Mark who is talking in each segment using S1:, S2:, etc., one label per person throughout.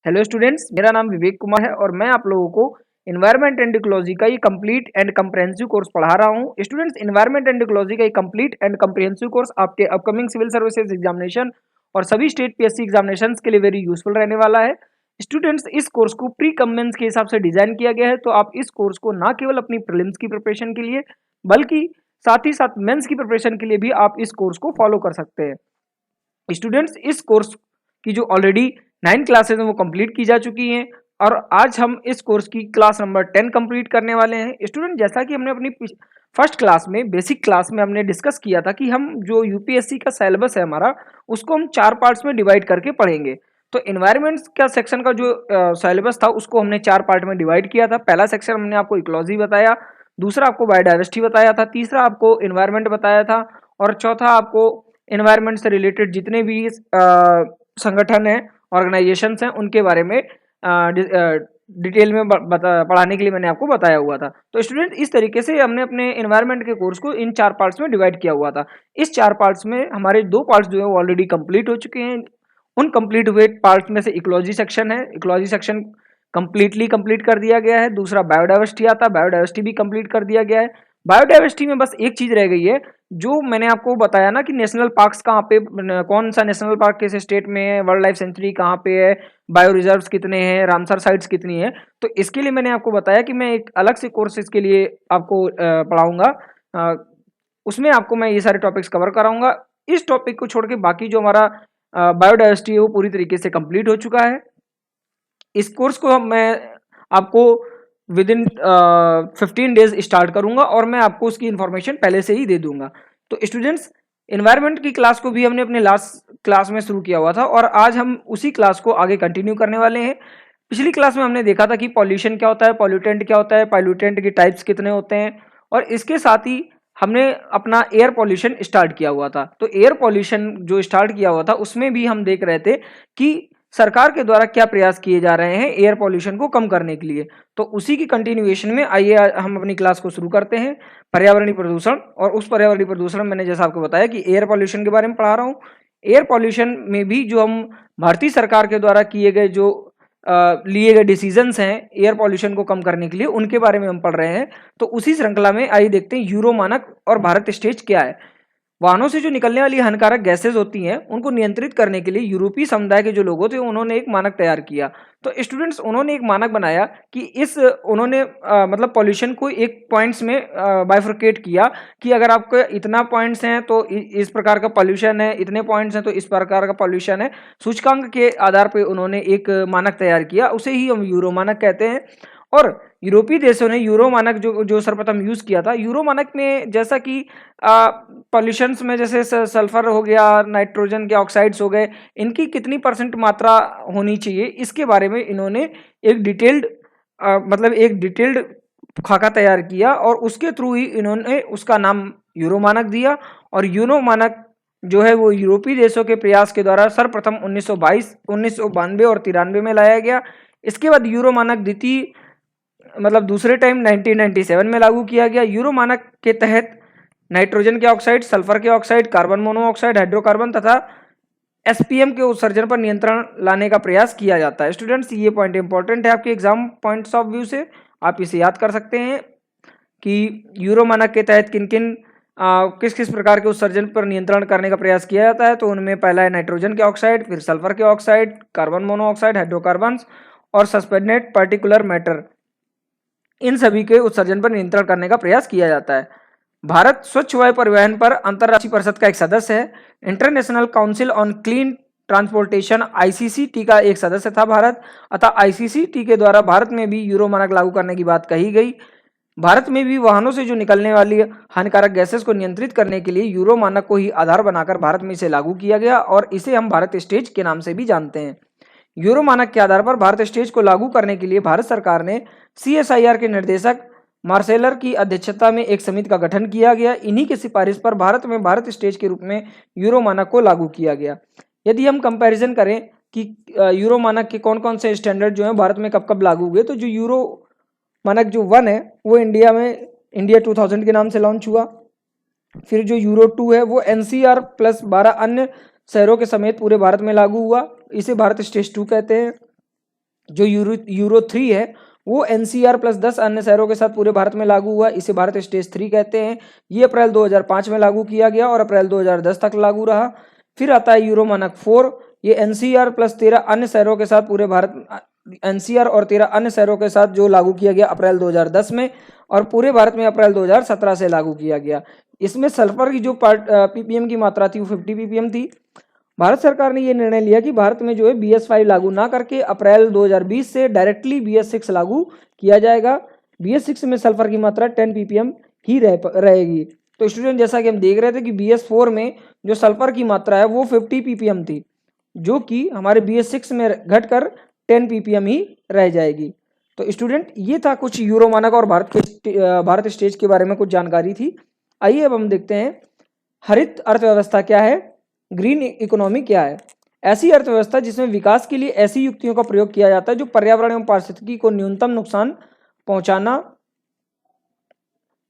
S1: Hello students, मेरा नाम विवेक कुमार है और मैं आप लोगों को इन्वायरमेंट एंड इकोलॉजी का ये कंप्लीट एंड कम्प्रहेंसिव कोर्स पढ़ा रहा हूँ। स्टूडेंट्स, इन्वायरमेंट एंड इकोलॉजी का ये कंप्लीट एंड कम्प्रहेंसिव कोर्स आपके अपकमिंग सिविल सर्विसेज एग्जामिनेशन और सभी स्टेट पीएससी एग्जामिनेशंस के लिए वेरी यूजफुल रहने वाला है। स्टूडेंट्स, इस कोर्स को प्री कमेंस के हिसाब से डिजाइन किया गया है, तो आप इस कोर्स को ना केवल अपनी प्रीलिम्स की प्रिपरेशन के लिए बल्कि साथ ही साथ मेंस की प्रिपरेशन के लिए भी आप इस कोर्स को फॉलो कर सकते हैं। स्टूडेंट्स, इस कोर्स की जो ऑलरेडी 9 क्लासेज हैं वो कंप्लीट की जा चुकी हैं और आज हम इस कोर्स की क्लास नंबर 10 कंप्लीट करने वाले हैं। स्टूडेंट, जैसा कि हमने अपनी फर्स्ट क्लास में बेसिक क्लास में हमने डिस्कस किया था कि हम जो यूपीएससी का सिलेबस है हमारा, उसको हम 4 पार्ट्स में डिवाइड करके पढ़ेंगे। तो एनवायरमेंट का सेक्शन का जो सिलेबस था उसको हमने 4 पार्ट में डिवाइड किया था। पहला सेक्शन हमने आपको इकोलॉजी बताया, दूसरा आपको बायोडाइवर्सिटी बताया था, तीसरा आपको एनवायरमेंट बताया था और चौथा आपको एनवायरमेंट से रिलेटेड जितने भी संगठन हैं, ऑर्गेनाइजेशंस हैं, उनके बारे में डिटेल में पढ़ाने के लिए मैंने आपको बताया हुआ था। तो स्टूडेंट, इस तरीके से हमने अपने एनवायरमेंट के कोर्स को इन 4 पार्ट्स में डिवाइड किया हुआ था। इस 4 पार्ट्स में हमारे 2 पार्ट्स जो है वो ऑलरेडी कंप्लीट हो चुके हैं। उन कंप्लीट हुए पार्ट्स में से इकोलॉजी सेक्शन है, इकोलॉजी सेक्शन कंप्लीटली कंप्लीट कर दिया गया है। दूसरा बायोडाइवर्सिटी आता है, बायोडाइवर्सिटी भी कंप्लीट कर दिया गया है। बायोडाइवर्सिटी में बस एक चीज रह गई है, जो मैंने आपको बताया ना कि नेशनल पार्क्स कहाँ पे, कौन सा नेशनल पार्क किस स्टेट में है, वाइल्ड लाइफ सेंचुरी कहाँ पे है, बायो रिजर्व्स कितने हैं, रामसर साइट्स कितनी है। तो इसके लिए मैंने आपको बताया कि मैं एक अलग से कोर्स इसके लिए आपको पढ़ाऊंगा। उसमें आपको मैं ये सारे टॉपिक्स कवर कराऊंगा। इस टॉपिक को छोड़ के बाकी जो हमारा बायोडाइवर्सिटी है वो पूरी तरीके से कंप्लीट हो चुका है। इस कोर्स को मैं आपको विद इन 15 डेज स्टार्ट करूंगा और मैं आपको उसकी इंफॉर्मेशन पहले से ही दे दूंगा। तो स्टूडेंट्स, एनवायरनमेंट की क्लास को भी हमने अपने लास्ट क्लास में शुरू किया हुआ था और आज हम उसी क्लास को आगे कंटिन्यू करने वाले हैं। पिछली क्लास में हमने देखा था कि पॉल्यूशन क्या होता है, पॉल्यूटेंट क्या होता है, पॉल्यूटेंट के टाइप्स कितने होते हैं और इसके साथ ही हमने अपना एयर पॉल्यूशन स्टार्ट किया हुआ था। तो एयर पॉल्यूशन जो स्टार्ट किया हुआ था उसमें भी हम देख रहे थे कि सरकार के द्वारा क्या प्रयास किए जा रहे हैं एयर पॉल्यूशन को कम करने के लिए। तो उसी की कंटिन्यूएशन में आइए हम अपनी क्लास को शुरू करते हैं, पर्यावरणीय प्रदूषण। और उस पर्यावरणीय प्रदूषण मैंने जैसा आपको बताया कि एयर पॉल्यूशन के बारे में पढ़ा रहा हूँ। एयर पॉल्यूशन में भी जो हम भारतीय सरकार के द्वारा किए गए जो लिए गए डिसीजंस हैं एयर पॉल्यूशन को कम करने के लिए, उनके बारे में हम पढ़ रहे हैं। तो उसी श्रृंखला में आइए देखते हैं यूरो मानक और भारत स्टेज क्या है। वाहनों से जो निकलने वाली हानिकारक गैसेज होती हैं उनको नियंत्रित करने के लिए यूरोपीय समुदाय के जो लोग थे उन्होंने एक मानक तैयार किया। तो स्टूडेंट्स, उन्होंने एक मानक बनाया कि उन्होंने मतलब पॉल्यूशन को एक पॉइंट्स में बाइफरकेट किया कि अगर आपके इतना पॉइंट्स हैं तो इस प्रकार का पॉल्यूशन है, इतने पॉइंट्स हैं तो इस प्रकार का पॉल्यूशन है। सूचकांक के आधार पर उन्होंने एक मानक तैयार किया, उसे ही हम यूरो मानक कहते हैं। और यूरोपीय देशों ने यूरो मानक जो सर्वप्रथम यूज किया था, यूरो मानक में जैसा कि पॉल्यूशंस में जैसे सल्फर हो गया, नाइट्रोजन के ऑक्साइड्स हो गए, इनकी कितनी परसेंट मात्रा होनी चाहिए, इसके बारे में इन्होंने एक डिटेल्ड खाका तैयार किया और उसके थ्रू ही इन्होंने उसका नाम यूरो मानक दिया। और यूरो मानक जो है वो यूरोपीय देशों के प्रयास के द्वारा सर्वप्रथम 1922, 1992 और 93 में लाया गया। इसके बाद यूरो मानक दूसरे टाइम 1997 में लागू किया गया। यूरो मानक के तहत नाइट्रोजन के ऑक्साइड, सल्फर के ऑक्साइड, कार्बन मोनोऑक्साइड, हाइड्रोकार्बन तथा एसपीएम के उत्सर्जन पर नियंत्रण लाने का प्रयास किया जाता है। स्टूडेंट्स, ये पॉइंट इंपॉर्टेंट है आपके एग्जाम पॉइंट्स ऑफ व्यू से, आप इसे याद कर सकते हैं कि यूरो मानक के तहत किस किस प्रकार के उत्सर्जन पर नियंत्रण करने का प्रयास किया जाता है। तो उनमें पहला है नाइट्रोजन के ऑक्साइड, फिर सल्फर के ऑक्साइड, कार्बन मोनोऑक्साइड, हाइड्रोकार्बन और सस्पेंडेड पार्टिकुलर मैटर, इन सभी के उत्सर्जन पर नियंत्रण करने का प्रयास किया जाता है। भारत स्वच्छ वायु परिवहन पर अंतर्राष्ट्रीय परिषद का एक सदस्य है। International council on clean transportation ICCT का एक सदस्य था भारत, अतः आईसीसीटी के द्वारा भारत में भी यूरो मानक लागू करने की बात कही गई। भारत में भी वाहनों से जो निकलने वाली हानिकारक गैसेस को नियंत्रित करने के लिए यूरो मानक को ही आधार बनाकर भारत में इसे लागू किया गया और इसे हम भारत स्टेज के नाम से भी जानते हैं। यूरो मानक के आधार पर भारत स्टेज को लागू करने के लिए भारत सरकार ने सीएसआईआर के निर्देशक मार्सेलर की अध्यक्षता में एक समिति का गठन किया गया। इन्हीं की सिफारिश पर भारत में भारत स्टेज के रूप में यूरो मानक को लागू किया गया। यदि हम कंपैरिजन करें कि यूरो मानक के कौन कौन से स्टैंडर्ड जो है भारत में कब कब लागू हुए, तो जो यूरो मानक जो 1 है वो इंडिया 2000 के नाम से लॉन्च हुआ। फिर जो यूरो 2 है वो एनसीआर प्लस 12 अन्य शहरों के समेत पूरे भारत में लागू हुआ, इसे भारत स्टेज 2 कहते हैं। जो यूरो 3 है वो एनसीआर प्लस 10 अन्य शहरों के साथ पूरे भारत में लागू हुआ। इसे भारत स्टेज 3 कहते हैं। ये अप्रैल 2005 में लागू किया गया और अप्रैल 2010 तक लागू रहा। फिर आता है यूरो मानक 4। ये एनसीआर प्लस 13 अन्य शहरों के साथ पूरे भारत एनसीआर और 13 अन्य शहरों के साथ जो लागू किया गया अप्रैल 2010 में, और पूरे भारत में अप्रैल 2017 से लागू किया गया। इसमें सल्फर की जो पीपीएम की मात्रा थी वो 50 पीपीएम थी। भारत सरकार ने यह निर्णय लिया कि भारत में जो है BS5 लागू ना करके अप्रैल 2020 से डायरेक्टली BS6 लागू किया जाएगा। BS6 में सल्फर की मात्रा 10 ppm ही रहेगी। तो स्टूडेंट जैसा कि हम देख रहे थे कि BS4 में जो सल्फर की मात्रा है वो 50 ppm थी, जो कि हमारे BS6 में घटकर 10 ppm ही रह जाएगी। तो स्टूडेंट ये था कुछ यूरो मानक और भारत स्टेज के बारे में कुछ जानकारी थी। आइए अब हम देखते हैं हरित अर्थव्यवस्था क्या है, ग्रीन इकोनॉमी क्या है। ऐसी अर्थव्यवस्था जिसमें विकास के लिए ऐसी युक्तियों का प्रयोग किया जाता है जो पर्यावरण एवं पारिस्थितिकी को न्यूनतम नुकसान पहुंचाना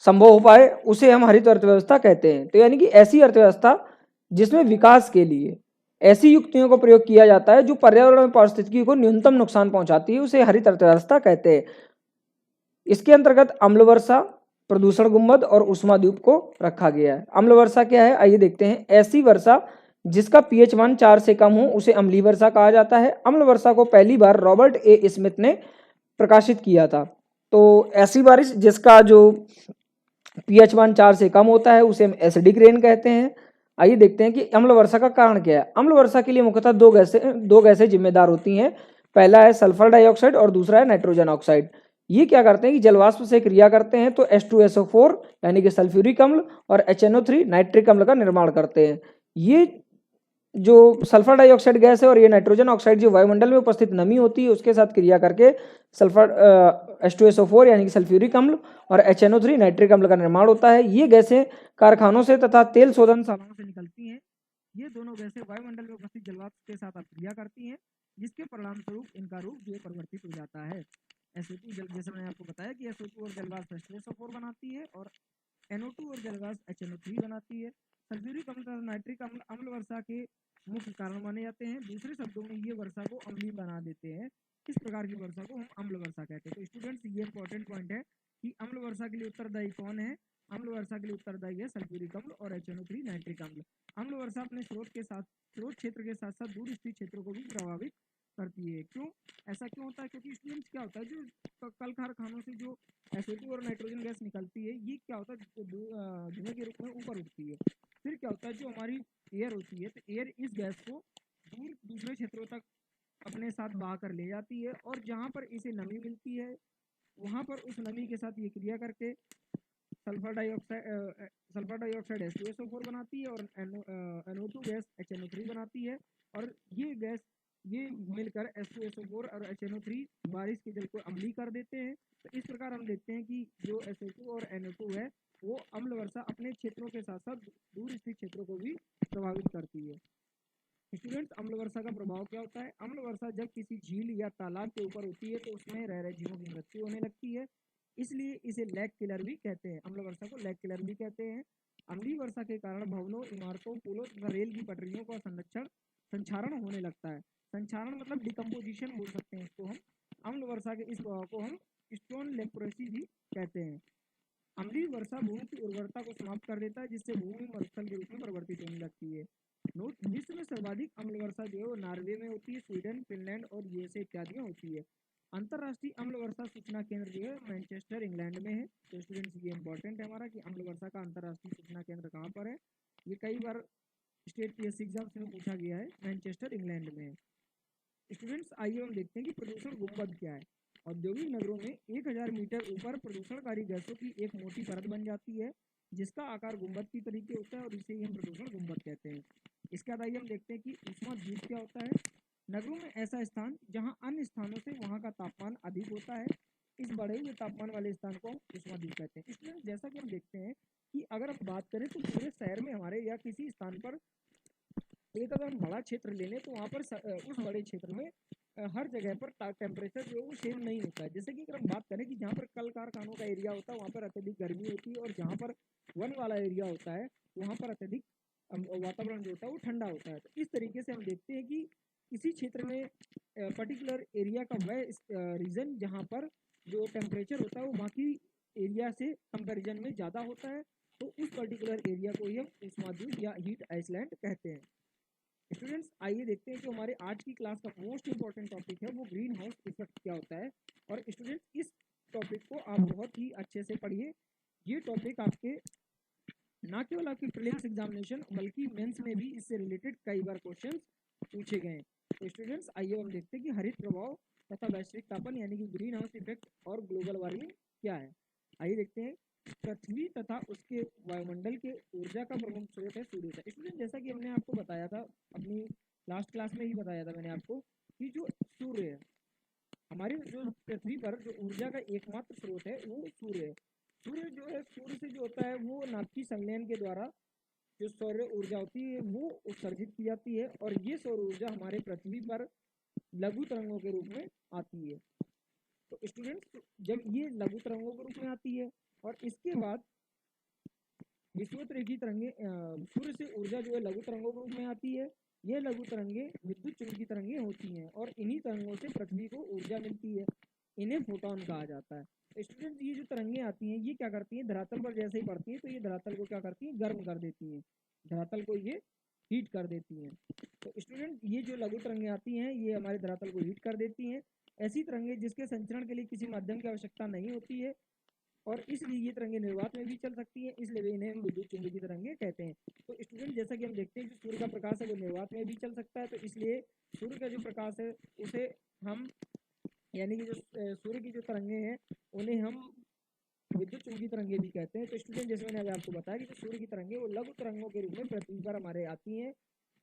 S1: संभव हो पाए, उसे हम हरित अर्थव्यवस्था कहते हैं। तो यानी कि ऐसी अर्थव्यवस्था जिसमें विकास के लिए ऐसी युक्तियों का प्रयोग किया जाता है जो पर्यावरण एवं पारिस्थितिकी को न्यूनतम नुकसान पहुंचाती है, उसे हरित अर्थव्यवस्था कहते हैं। इसके अंतर्गत अम्ल वर्षा, प्रदूषण गुंबद और उष्माद्वीप को रखा गया है। अम्ल वर्षा क्या है, आइए देखते हैं। ऐसी वर्षा जिसका पीएच मान 4 से कम हो उसे अम्लीय वर्षा कहा जाता है। अम्ल वर्षा को पहली बार रॉबर्ट ए स्मिथ ने प्रकाशित किया था। तो ऐसी बारिश जिसका जो पीएच मान 4 से कम होता है उसे हम एसिडिक रेन कहते हैं। आइए देखते हैं कि अम्ल वर्षा का कारण क्या है। अम्ल वर्षा के लिए मुख्यतः दो गैसें जिम्मेदार होती हैं। पहला है सल्फर डाइऑक्साइड और दूसरा है नाइट्रोजन ऑक्साइड। ये क्या करते हैं कि जलवाष्प से क्रिया करते हैं तो H2SO4 यानी कि सल्फ्यूरिक अम्ल और HNO3 नाइट्रिक अम्ल का निर्माण करते हैं। ये जो सल्फर डाइऑक्साइड गैस है और ये नाइट्रोजन ऑक्साइड जो वायुमंडल में उपस्थित नमी होती है उसके साथ क्रिया करके सल्फर H2SO4 यानी कि सल्फ्यूरिक अम्ल और HNO3 नाइट्रिक अम्ल का निर्माण होता है। ये गैसें कारखानों से तथा तेल शोधन शालाओं से निकलती हैं। ये दोनों गैसें वायुमंडल में उपस्थित जलवाष्प के साथ क्रिया करती हैं, जिसके परिणाम स्वरूप इनका रूप जो परिवर्तित हो जाता है। SO2 जैसे मैंने आपको बताया कि SO2 और जलवाष्प H2SO4 बनाती है और NO2 और जलवाष्प HNO3 बनाती है। सल्फ्यूरिक अम्ल तथा नाइट्रिक अम्ल अम्ल वर्षा के मुख्य कारण माने जाते हैं। दूसरे शब्दों में ये वर्षा को अम्लीय बना देते हैं। इस प्रकार की वर्षा को हम अम्ल वर्षा कहते हैं। तो स्टूडेंट्स ये इंपॉर्टेंट पॉइंट है कि अम्ल वर्षा के लिए उत्तरदायी कौन है। अम्ल वर्षा के लिए उत्तरदायी है सल्फ्यूरिक अम्ल और HNO3 नाइट्रिक अम्ल। अम्ल वर्षा अपने स्रोत क्षेत्र के साथ साथ दूर स्थित क्षेत्रों को भी प्रभावित करती है। क्यों ऐसा क्यों होता है? क्योंकि स्टूडेंट्स क्या होता है जो कल कारखानों से जो SO2 और नाइट्रोजन गैस निकलती है ये क्या होता है धुएं के रूप में ऊपर उठती है। फिर क्या होता है जो हमारी एयर होती है तो एयर इस गैस को दूसरे क्षेत्रों तक अपने साथ बहा कर ले जाती है और जहाँ पर इसे नमी मिलती है वहाँ पर उस नमी के साथ ये क्रिया करके सल्फर डाइऑक्साइड H2SO4 बनाती है और NO2 गैस HNO3 बनाती है और ये मिलकर H2SO4 और HNO3 बारिश के जल को अम्लीय कर देते हैं। तो इस प्रकार हम देखते हैं कि जो SO2 और NO2 है वो अम्ल वर्षा अपने क्षेत्रों के साथ साथ दूर स्थित क्षेत्रों को भी प्रभावित करती है। स्टूडेंट्स अम्ल वर्षा का प्रभाव क्या होता है? अम्ल वर्षा जब किसी झील या तालाब के ऊपर होती है तो उसमें रह रहे जीवों की मृत्यु होने लगती है, इसलिए इसे लेक किलर भी कहते हैं। अम्ल वर्षा को लेक किलर भी कहते हैं। अम्लीय वर्षा के कारण भवनों, इमारतों, पुलों तथा रेल की पटरियों का संक्षारण होने लगता है। संक्षारण मतलब डिकम्पोजिशन बोल सकते हैं इसको हम। अम्ल वर्षा के इस प्रभाव को हम स्टोन लेप्रोसी भी कहते हैं। अम्लीय वर्षा भूमि की उर्वरता को समाप्त कर देता है जिससे भूमि मरुस्थल के रूप में परिवर्तित होने लगती है। नोट, विश्व में सर्वाधिक अम्ल वर्षा जो है वो नॉर्वे में होती है, स्वीडन, फिनलैंड और यूएसए इत्यादि में होती है। अंतरराष्ट्रीय अम्ल वर्षा सूचना केंद्र जो है मैनचेस्टर इंग्लैंड में है। तो स्टूडेंट्स ये इंपॉर्टेंट है हमारा कि अम्ल वर्षा का अंतरराष्ट्रीय सूचना केंद्र कहाँ पर है। ये कई बार स्टेट पीएससी एग्जाम्स में पूछा गया है, मैनचेस्टर इंग्लैंड में है। स्टूडेंट्स आइए हम देखते हैं कि प्रदूषण गुंबद क्या है। औद्योगिक नगरों में 1000 मीटर ऊपर प्रदूषणकारी गैसों की एक मोटी परत बन जाती है जिसका आकार गुंबद की तरीके होता है और इसे हम प्रदूषण गुंबद कहते हैं। इसके बाद आइए हम देखते हैं कि ऊष्मा द्वीप क्या होता है। नगरों में ऐसा स्थान जहां अन्य स्थानों से वहां का तापमान अधिक होता है, इस बढ़े हुए तापमान वाले स्थान को हम ऊष्मा द्वीप कहते हैं। इसमें जैसा कि हम देखते हैं कि अगर हम बात करें तो पूरे शहर में हमारे या किसी स्थान पर एक अगर हम बड़ा क्षेत्र ले लें तो वहाँ पर उस बड़े क्षेत्र में हर जगह पर टेम्परेचर जो है वो सेम नहीं होता है। जैसे कि अगर हम बात करें कि जहाँ पर कल कारखानों का एरिया होता है वहाँ पर अत्यधिक गर्मी होती है और जहाँ पर वन वाला एरिया होता है वहाँ पर अत्यधिक वातावरण जो होता है वो ठंडा होता है। तो इस तरीके से हम देखते हैं कि किसी क्षेत्र में पर्टिकुलर एरिया का वह रीजन जहाँ पर जो टेम्परेचर होता है वो बाकी एरिया से कंपैरिजन में ज़्यादा होता है, तो उस पर्टिकुलर एरिया को ही हम ऊष्माद्वीप या हीट आइसलैंड कहते हैं। स्टूडेंट्स आइए देखते हैं जो हमारे आज की क्लास का मोस्ट इंपॉर्टेंट टॉपिक है वो ग्रीन हाउस इफेक्ट क्या होता है। और स्टूडेंट्स इस टॉपिक को आप बहुत ही अच्छे से पढ़िए। ये टॉपिक आपके ना केवल आपकी प्रीलिम्स एग्जामिनेशन बल्कि मेंस में भी इससे रिलेटेड कई बार क्वेश्चंस पूछे गए हैं। तो स्टूडेंट्स आइए हम देखते हैं कि हरित प्रभाव तथा वैश्विक तापन यानी कि ग्रीन हाउस इफेक्ट और ग्लोबल वार्मिंग क्या है। आइए देखते हैं। पृथ्वी तथा उसके वायुमंडल के ऊर्जा का प्रमुख स्रोत है सूर्य। स्टूडेंट जैसा कि हमने आपको बताया था, अपनी लास्ट क्लास में ही बताया था मैंने आपको कि जो सूर्य है, हमारी जो पृथ्वी पर जो ऊर्जा का एकमात्र स्रोत है वो सूर्य है। सूर्य जो है, सूर्य से जो होता है वो नाभिकीय संलयन के द्वारा जो सौर ऊर्जा होती है वो उत्सर्जित की जाती है और ये सौर ऊर्जा हमारे पृथ्वी पर लघु तरंगों के रूप में आती है। तो स्टूडेंट्स जब ये लघु तरंगों के रूप में आती है और इसके बाद विषुवत-रेखीय तरंगे सूर्य से ऊर्जा जो है लघु तरंगों के रूप में आती है। ये लघु तरंगे विद्युत चुंबकीय तरंगे होती हैं और इन्हीं तरंगों से पृथ्वी को ऊर्जा मिलती है। इन्हें फोटोन कहा जाता है। स्टूडेंट ये जो तरंगे आती हैं ये क्या करती हैं, धरातल पर जैसे ही पड़ती हैं तो ये धरातल को क्या करती हैं, गर्म कर देती हैं, धरातल को ये हीट कर देती हैं। तो स्टूडेंट ये जो लघु तरंगे आती हैं ये हमारे धरातल को हीट कर देती हैं। ऐसी तरंगे जिसके संचरण के लिए किसी माध्यम की आवश्यकता नहीं होती है और इसलिए ये तरंगे निर्वात में भी चल सकती हैं, इसलिए इन्हें हम विद्युत चुंबकीय तरंगे कहते हैं। तो स्टूडेंट जैसा कि हम देखते हैं कि सूर्य का प्रकाश है वो निर्वात में भी चल सकता है, तो इसलिए सूर्य का जो प्रकाश है उसे हम यानी कि जो सूर्य की जो तरंगे हैं उन्हें हम विद्युत चुंबकीय तरंगे भी कहते हैं। तो स्टूडेंट जैसे मैंने अभी आपको बताया कि जो सूर्य की तरंगे वो लघु तरंगों के रूप में पृथ्वी पर हमारे आती हैं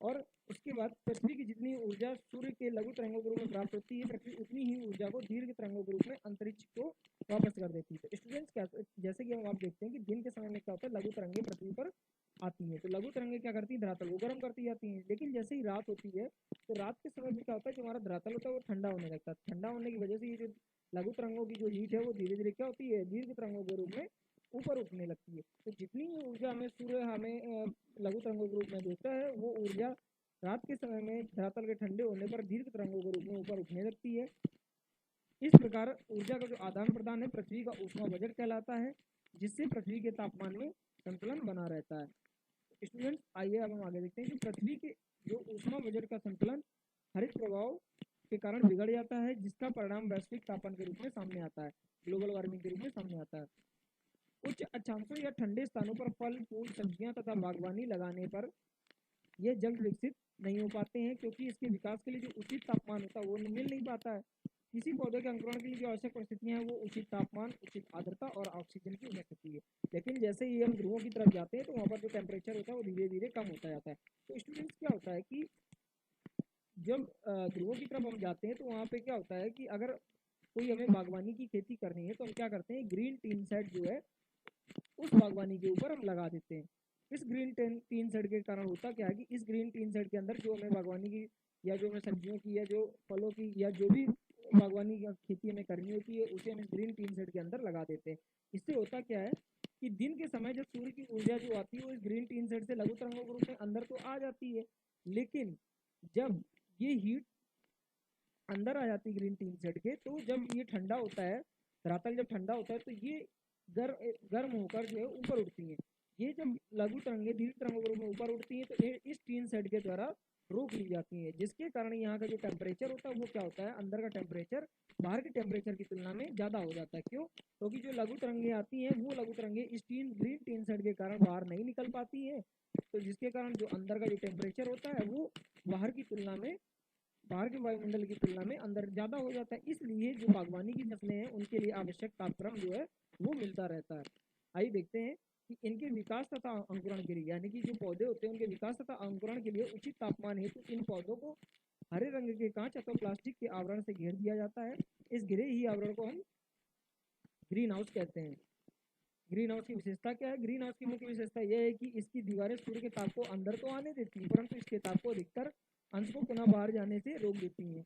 S1: और उसके बाद पृथ्वी की जितनी ऊर्जा सूर्य के लघु तरंगों के रूप में प्राप्त होती है, पृथ्वी उतनी ही ऊर्जा को दीर्घ तरंगों के रूप में अंतरिक्ष को वापस कर देती है। तो स्टूडेंट्स क्या, जैसे कि हम आप देखते हैं कि दिन के समय में क्या होता है, लघु तरंगे पृथ्वी पर आती हैं, तो लघु तरंगे क्या करती है, धरातल को गर्म करती जाती हैं। लेकिन जैसे ही रात होती है तो रात के समय में क्या होता है, जो हमारा धरातल होता है वो ठंडा होने लगता है। ठंडा होने की वजह से ये जो लघु तरंगों की जो हीट है वो धीरे धीरे क्या होती है, दीर्घ तरंगों के रूप में ऊपर उठने लगती है। तो जितनी ऊर्जा हमें सूर्य हमें लघु तरंगों के रूप में देता है वो ऊर्जा रात के समय में धरातल के ठंडे होने पर दीर्घ तरंगों के रूप में ऊपर उठने लगती है। इस प्रकार ऊर्जा का जो आदान प्रदान है पृथ्वी का ऊष्मा बजट कहलाता है, जिससे पृथ्वी के तापमान में संतुलन बना रहता है। स्टूडेंट्स आइए अब हम आगे देखते हैं कि पृथ्वी के जो ऊष्मा बजट का संतुलन हरित प्रभाव के कारण बिगड़ जाता है, जिसका परिणाम वैश्विक तापमान के रूप में सामने आता है, ग्लोबल वार्मिंग के रूप में सामने आता है। उच्च अक्षांशों या ठंडे स्थानों पर फल फूल सब्जियां तथा बागवानी लगाने पर यह जल्द विकसित नहीं हो पाते हैं, क्योंकि इसके विकास के लिए जो उचित तापमान होता है वो मिल नहीं पाता है। किसी पौधे के अंकुरण के लिए जो आवश्यक परिस्थितियां हैं वो उचित तापमान, उचित आर्द्रता और ऑक्सीजन की उपस्थिति है। लेकिन जैसे ही हम ध्रुवों की तरफ जाते हैं तो वहाँ पर जो टेम्परेचर होता है वो धीरे धीरे कम होता जाता है। तो स्टूडेंट्स क्या होता है कि जब ध्रुवों की तरफ हम जाते हैं तो वहाँ पे क्या होता है कि अगर कोई हमें बागवानी की खेती करनी है तो हम क्या करते हैं, ग्रीन टीन सेट जो है उस बागवानी के ऊपर हम लगा देते हैं। इस ग्रीन टीन सेट के कारण होता क्या है कि इस ग्रीन टीन सेट के अंदर जो हमें बागवानी की या जो हमें सब्जियों की या जो फलों की या जो भी बागवानी की खेती हमें करनी होती है उसे हम इस ग्रीन टीन सेट के अंदर लगा देते हैं। इससे होता क्या है कि दिन के समय जब सूर्य की ऊर्जा जो आती है वो इस ग्रीन टीन सेट से लघु तरंगों के रूप में अंदर तो आ जाती है, लेकिन जब ये हीट अंदर आ जाती है ग्रीन टीन सेट के, तो जब ये ठंडा होता है, धरातल जब ठंडा होता है तो ये गर्म होकर जो है ऊपर उठती हैं। ये जब लघु तरंगे दीर्घ तरंगों के रूप में ऊपर उठती हैं तो इस टीन सेट के द्वारा रोक ली जाती हैं, जिसके कारण यहाँ का जो टेम्परेचर होता है वो क्या होता है, अंदर का टेम्परेचर बाहर के टेम्परेचर की तुलना में ज़्यादा हो जाता है। क्यों? क्योंकि जो लघु तरंगे आती हैं वो लघु तरंगे इस ग्रीन टीन सेट के कारण बाहर नहीं निकल पाती है, तो जिसके कारण जो अंदर का जो टेम्परेचर होता है वो बाहर की तुलना में, बाहर के वायुमंडल की तुलना में अंदर ज़्यादा हो जाता है। इसलिए जो बागवानी की फसलें हैं उनके लिए आवश्यक तापक्रम जो है वो मिलता रहता है। आइए देखते हैं कि इनके विकास तथा अंकुरण के लिए, यानी कि जो पौधे होते हैं उनके विकास तथा अंकुरण के लिए उचित तापमान हेतु इन पौधों को हरे रंग के कांच अथवा प्लास्टिक के आवरण से घेर दिया जाता है। इस घिरे ही आवरण को हम ग्रीन हाउस कहते हैं। ग्रीन हाउस की विशेषता क्या है? ग्रीन हाउस की मुख्य विशेषता यह है कि इसकी दीवारें सूर्य के ताप को अंदर तो आने देती हैं, परंतु इसके ताप को अधिकतर अंश को पुनः बाहर जाने से रोक देती हैं।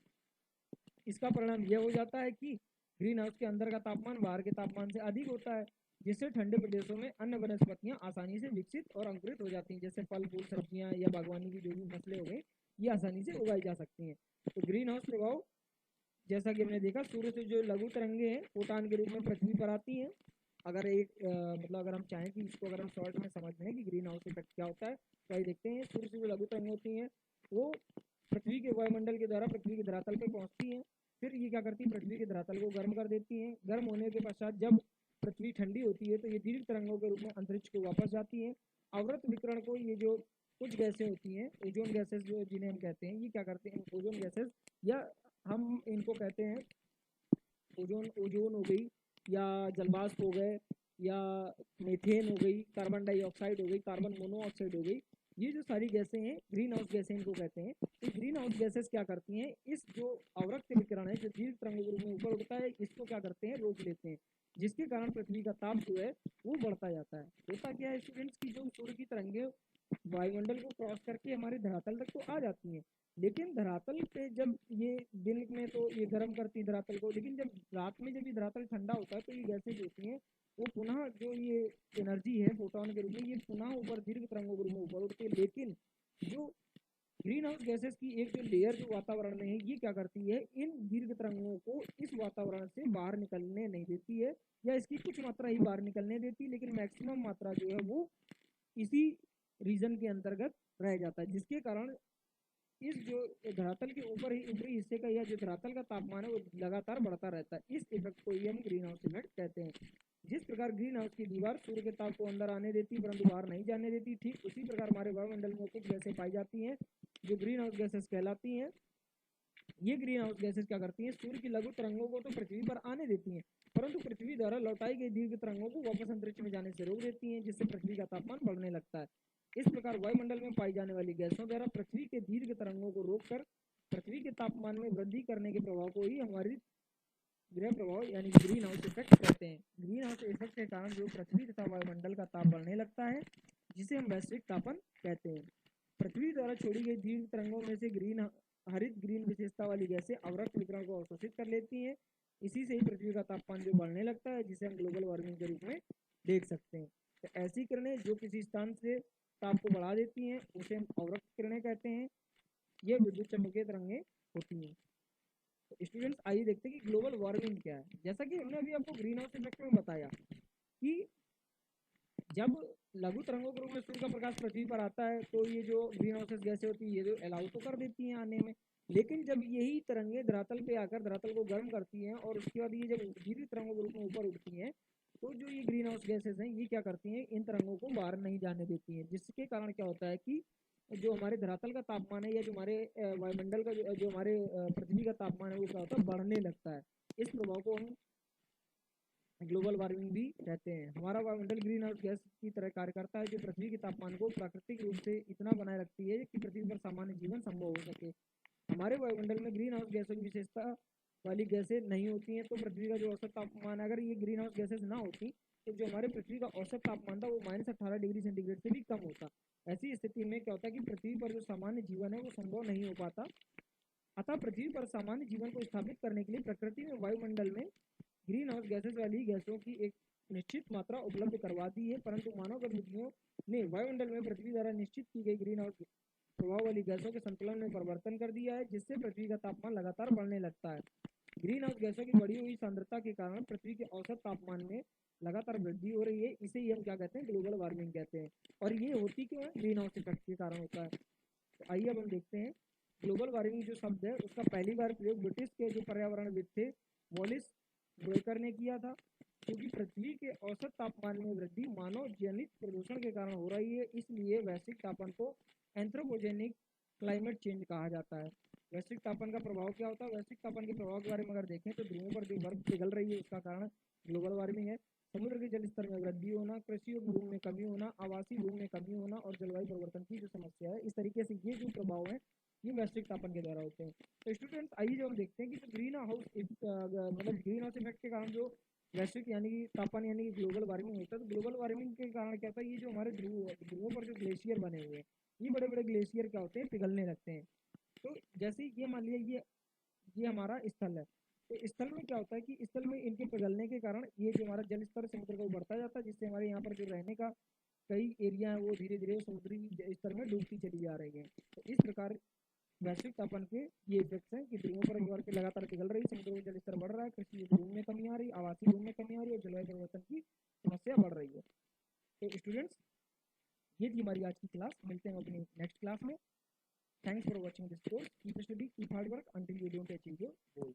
S1: इसका परिणाम यह हो जाता है कि ग्रीन हाउस के अंदर का तापमान बाहर के तापमान से अधिक होता है, जिससे ठंडे प्रदेशों में अन्य वनस्पतियां आसानी से विकसित और अंकुरित हो जाती हैं। जैसे फल फूल सब्जियां या बागवानी की जो भी फसलें हो गई ये आसानी से उगाई जा सकती हैं। तो ग्रीन हाउस प्रभाव जैसा कि हमने देखा, सूर्य से जो लघु तरंगे हैं फोटॉन के रूप में पृथ्वी पर आती हैं। अगर एक मतलब अगर हम चाहें कि इसको अगर हम शॉर्ट में समझ लें कि ग्रीन हाउस इफेक्ट क्या होता है, तो आइए देखते हैं। सूर्य से जो लघु तरंगें होती हैं वो पृथ्वी के वायुमंडल के द्वारा पृथ्वी के धरातल पर पहुंचती हैं। फिर ये क्या करती है, पृथ्वी के धरातल को गर्म कर देती हैं। गर्म होने के पश्चात जब पृथ्वी ठंडी होती है तो ये दीर्घ तरंगों के रूप में अंतरिक्ष को वापस जाती है। अवृत विकिरण को ये जो कुछ गैसें होती हैं, ओजोन गैसेस जो जिन्हें हम कहते हैं, ये क्या करते हैं, ओजोन गैसेस या हम इनको कहते हैं ओजोन ओजोन हो गई या जलवाष्प हो गए या मीथेन हो गई, कार्बन डाइऑक्साइड हो गई, कार्बन मोनोऑक्साइड हो गई, ये जो सारी गैसें हैं ग्रीन हाउस गैसें इनको कहते हैं। तो ग्रीन हाउस गैसेस क्या करती हैं, इस जो अवरक्त विकिरण है जो दीर्घ तरंगों के रूप में ऊपर उठता है, इसको क्या करते हैं, रोक लेते हैं, जिसके कारण पृथ्वी का ताप जो है वो बढ़ता जाता है। होता क्या है स्टूडेंट्स की जो सूर्य की तरंगें वायुमंडल को क्रॉस करके हमारे धरातल तक तो आ जाती हैं, लेकिन धरातल पे जब ये दिन में तो ये गर्म करती है धरातल को, लेकिन जब रात में जब ये धरातल ठंडा होता है तो ये गैसेज होती हैं वो पुनः जो ये एनर्जी है फोटोन के रूप में ये पुनः ऊपर दीर्घ तरंगों के रूप में ऊपर उठती है। लेकिन जो ग्रीन हाउस गैसेस की एक जो लेयर जो वातावरण में है ये क्या करती है, इन दीर्घ तरंगों को इस वातावरण से बाहर निकलने नहीं देती है, या इसकी कुछ मात्रा ही बाहर निकलने देती है, लेकिन मैक्सिमम मात्रा जो है वो इसी रीजन के अंतर्गत रह जाता है, जिसके कारण इस जो धरातल के ऊपर ही ऊपरी हिस्से का या जो धरातल का तापमान है वो लगातार बढ़ता रहता है। इस इफेक्ट को ही हम ग्रीन हाउस इफेक्ट कहते हैं। जिस प्रकार ग्रीन हाउस की दीवार सूर्य के ताप को अंदर आने देती परंतु बाहर नहीं जाने देती, ठीक उसी प्रकार हमारे वायुमंडल में कुछ गैसें पाई जाती हैं जो ग्रीन हाउस गैसेस कहलाती हैं। ये ग्रीन हाउस गैसेस क्या करती हैं, सूर्य की लघु तरंगों को तो पृथ्वी पर आने देती हैं, परंतु पृथ्वी द्वारा लौटाई गई दीर्घ तरंगों को वापस अंतरिक्ष में जाने से रोक देती हैं, जिससे पृथ्वी का तापमान बढ़ने लगता है। इस प्रकार वायुमंडल में पाई जाने वाली गैसों द्वारा पृथ्वी के दीर्घ तरंगों को रोककर पृथ्वी के तापमान में वृद्धि करने के प्रभाव को ही हमारी गृह प्रभाव यानी ग्रीन हाउस इफेक्ट कहते हैं। ग्रीन हाउस इफेक्ट के कारण जो पृथ्वी तथा वायुमंडल का ताप बढ़ने लगता है, जिसे हम वैश्विक तापन कहते हैं। पृथ्वी द्वारा छोड़ी गई दीर्घ तरंगों में से हरित ग्रीन विशेषता वाली गैसें अवरक्त विकिरण को अवशोषित कर लेती हैं। इसी से ही पृथ्वी का तापमान जो बढ़ने लगता है, जिसे हम ग्लोबल वार्मिंग के रूप में देख सकते हैं। तो ऐसी किरणें जो किसी स्थान से ताप को बढ़ा देती हैं उसे हम अवरक्त किरणें कहते हैं। ये विद्युत चुम्बकीय तरंगें होती हैं। तो स्टूडेंट्स आइए देखते हैं कि ग्लोबल वार्मिंग क्या है। जैसा कि हमने अभी आपको ग्रीन हाउस इफेक्ट में बताया कि जब लघु तरंगों के रूप में सूर्य का प्रकाश पृथ्वी पर आता है तो ये जो ग्रीन हाउसेस गैसें होती है ये जो अलाउ तो कर देती हैं आने में, लेकिन जब यही तरंगे धरातल पे आकर धरातल को गर्म करती हैं और उसके बाद ये जब दीर्घ तरंगों के रूप में ऊपर उठती हैं, तो जो ये ग्रीन हाउस गैसेज हैं ये क्या करती हैं, इन तरंगों को बाहर नहीं जाने देती हैं, जिसके कारण क्या होता है कि जो हमारे धरातल का तापमान है या जो हमारे वायुमंडल का जो हमारे पृथ्वी का तापमान है वो क्या होता है, बढ़ने लगता है। इस प्रभाव को हम ग्लोबल वार्मिंग भी कहते हैं। हमारा वायुमंडल ग्रीन हाउस गैस की तरह कार्य करता है, जो पृथ्वी के तापमान को प्राकृतिक रूप से इतना बनाए रखती है कि पृथ्वी पर सामान्य जीवन संभव हो सके। हमारे वायुमंडल में ग्रीन हाउस गैसों की विशेषता वाली गैसें नहीं होती हैं, तो पृथ्वी का जो औसत तापमान, अगर ये ग्रीन हाउस गैसेज ना होती तो जो हमारे पृथ्वी का औसत तापमान था वो -18 डिग्री सेंटीग्रेड से भी कम होता। ऐसी स्थिति में क्या होता है कि पृथ्वी पर जो सामान्य जीवन है वो संभव नहीं हो पाता। अतः पृथ्वी पर सामान्य जीवन को स्थापित करने के लिए प्रकृति में वायुमंडल में ग्रीन हाउस गैसेज वाली गैसों की एक निश्चित मात्रा उपलब्ध करवा दी है, परंतु मानव गतिविधियों ने वायुमंडल में पृथ्वी द्वारा निश्चित की गई ग्रीन हाउस प्रभाव वाली गैसों के संतुलन में परिवर्तन कर दिया है, जिससे पृथ्वी का तापमान लगातार बढ़ने लगता है। ग्रीन हाउस गैसों की बढ़ी हुई सांद्रता के कारण पृथ्वी के औसत तापमान में लगातार वृद्धि हो रही है। इसे ही हम क्या कहते हैं, ग्लोबल वार्मिंग कहते हैं। और ये होती क्यों है, ग्रीन हाउस इफेक्ट के कारण होता है। तो आइए अब हम देखते हैं ग्लोबल वार्मिंग जो शब्द है उसका पहली बार प्रयोग ब्रिटिश के जो पर्यावरणविद थे वॉलिस ब्रेकर ने किया था, क्योंकि पृथ्वी के औसत तापमान में वृद्धि मानव जनित प्रदूषण के कारण हो रही है, इसलिए वैश्विक तापमान को एंथ्रोपोजेनिक क्लाइमेट चेंज कहा जाता है। वैश्विक तापमान का प्रभाव क्या होता है, वैश्विक तापमान के प्रभाव के बारे में अगर देखें तो ध्रुवों पर जो बर्फ पिघल रही है उसका कारण ग्लोबल वार्मिंग है। समुद्र के जल स्तर में वृद्धि होना, कृषि भूमि में कमी होना, आवासीय भूमि में कमी होना और जलवायु परिवर्तन की जो समस्या है, इस तरीके से ये जो प्रभाव है ये वैश्विक तापमान के द्वारा होते हैं। तो स्टूडेंट्स आइए जो हम देखते हैं कि जो ग्रीन हाउस मतलब ग्रीन हाउस इफेक्ट के कारण जो वैश्विक यानी कि तापमान यानी कि ग्लोबल वार्मिंग होता है, तो ग्लोबल वार्मिंग के कारण क्या होता है, ये जो हमारे ध्रुवों पर जो ग्लेशियर बने हुए हैं ये बड़े बड़े ग्लेशियर क्या होते हैं, पिघलने लगते हैं। तो जैसे ये मान लिया ये हमारा स्थल है, तो स्थल में क्या होता है कि स्थल में इनके पिघलने के कारण ये जो हमारा जल स्तर समुद्र का बढ़ता जाता है, जिससे हमारे यहाँ पर जो रहने का कई एरिया है वो धीरे धीरे समुद्री स्तर में डूबती चली जा रही है। तो इस प्रकार वैश्विक तापमान के ये इफेक्ट्स हैं कि ध्रुवों पर ज्वार की लगातार पिघल रही, समुद्र में जल स्तर बढ़ रहा है, कृषि भूमि में कमी आ रही, आवासीय भूमि में कमी आ रही है और जलवायु परिवर्तन की समस्या बढ़ रही है। तो स्टूडेंट्स, ये थी हमारी आज की क्लास। मिलते हैं अपनी नेक्स्ट क्लास में। Thanks for watching this course. Keep study, keep hard work until you don't achieve your goal.